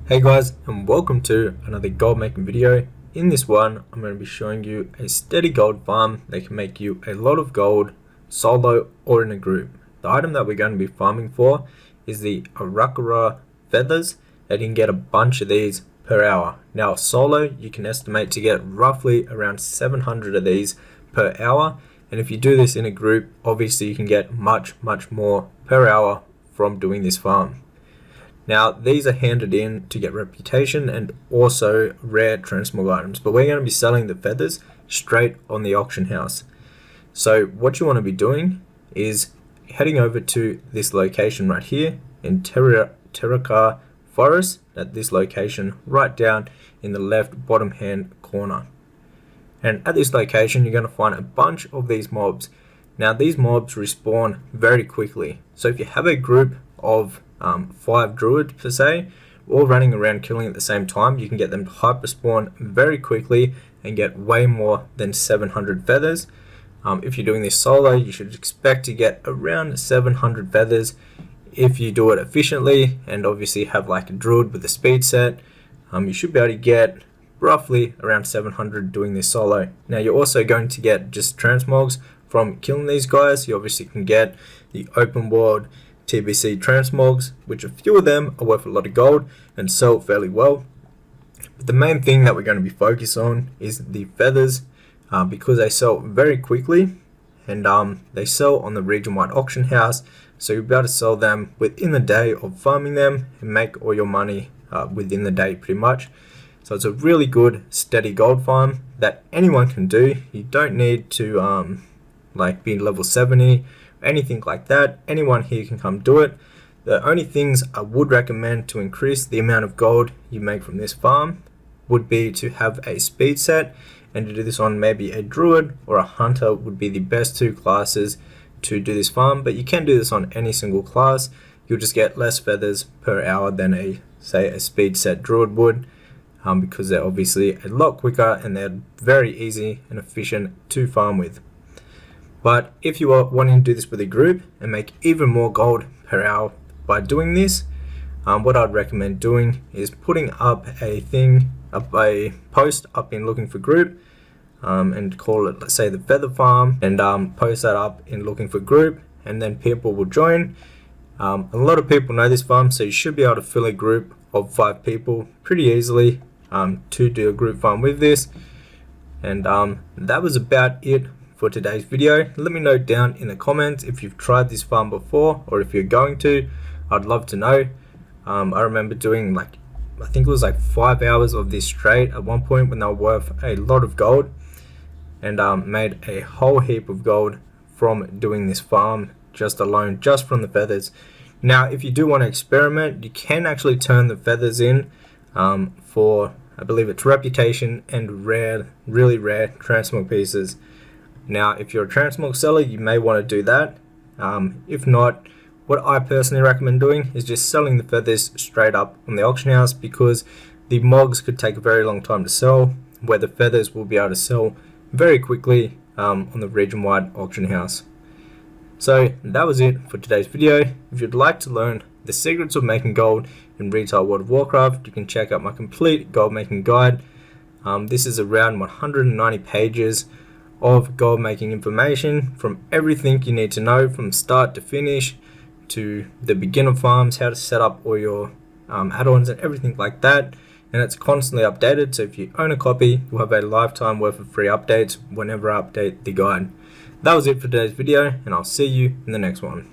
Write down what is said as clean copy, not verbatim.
Hey guys, and welcome to another gold making video. In this one, I'm going to be showing you a steady gold farm that can make you a lot of gold solo or in a group. The item that we're going to be farming for is the Arakkoa Feathers, and you can get a bunch of these per hour. Now solo, you can estimate to get roughly around 700 of these per hour, and if you do this in a group, obviously you can get much more per hour from doing this farm. Now these are handed in to get reputation and also rare transmog items, but we're going to be selling the feathers straight on the auction house. So what you want to be doing is heading over to this location right here in Arakkoa Feathers, at this location right down in the left bottom hand corner. And at this location you're going to find a bunch of these mobs. Now these mobs respawn very quickly, so if you have a group of 5 druid per se, all running around killing at the same time, you can get them to hyper spawn very quickly and get way more than 700 feathers. If you're doing this solo, you should expect to get around 700 feathers if you do it efficiently and obviously have like a druid with a speed set. You should be able to get roughly around 700 doing this solo. Now you're also going to get just transmogs from killing these guys. You obviously can get the open world TBC transmogs, which a few of them are worth a lot of gold and sell fairly well. But the main thing that we're going to be focused on is the feathers, because they sell very quickly and they sell on the region-wide auction house, so you'll be able to sell them within the day of farming them and make all your money within the day pretty much. So it's a really good steady gold farm that anyone can do. You don't need to like be level 70, anything like that. Anyone here can come do it. The only things I would recommend to increase the amount of gold you make from this farm would be to have a speed set, and to do this on maybe a druid or a hunter would be the best 2 classes to do this farm. But you can do this on any single class. You'll just get less feathers per hour than a speed set druid would, because they're obviously a lot quicker and they're very easy and efficient to farm with. But if you are wanting to do this with a group and make even more gold per hour by doing this, what I'd recommend doing is putting up a post up in looking for group, and call it, let's say, the feather farm, and post that up in looking for group, and then people will join. A lot of people know this farm, so you should be able to fill a group of 5 people pretty easily to do a group farm with this. And that was about it for today's video. Let me know down in the comments if you've tried this farm before or if you're going to. I'd love to know. I remember doing I think it was 5 hours of this straight at one point when they were worth a lot of gold, and made a whole heap of gold from doing this farm just from the feathers. Now if you do want to experiment, you can actually turn the feathers in for, I believe it's reputation and really rare transmog pieces. Now if you're a transmog seller, you may want to do that. If not, what I personally recommend doing is just selling the feathers straight up on the auction house, because the mogs could take a very long time to sell, where the feathers will be able to sell very quickly on the region-wide auction house. So that was it for today's video. If you'd like to learn the secrets of making gold in retail World of Warcraft, you can check out my complete gold making guide. This is around 190 pages of gold making information, from everything you need to know from start to finish, to the beginner farms, how to set up all your add-ons and everything like that. And it's constantly updated, so if you own a copy, you'll have a lifetime worth of free updates whenever I update the guide. That was it for today's video, and I'll see you in the next one.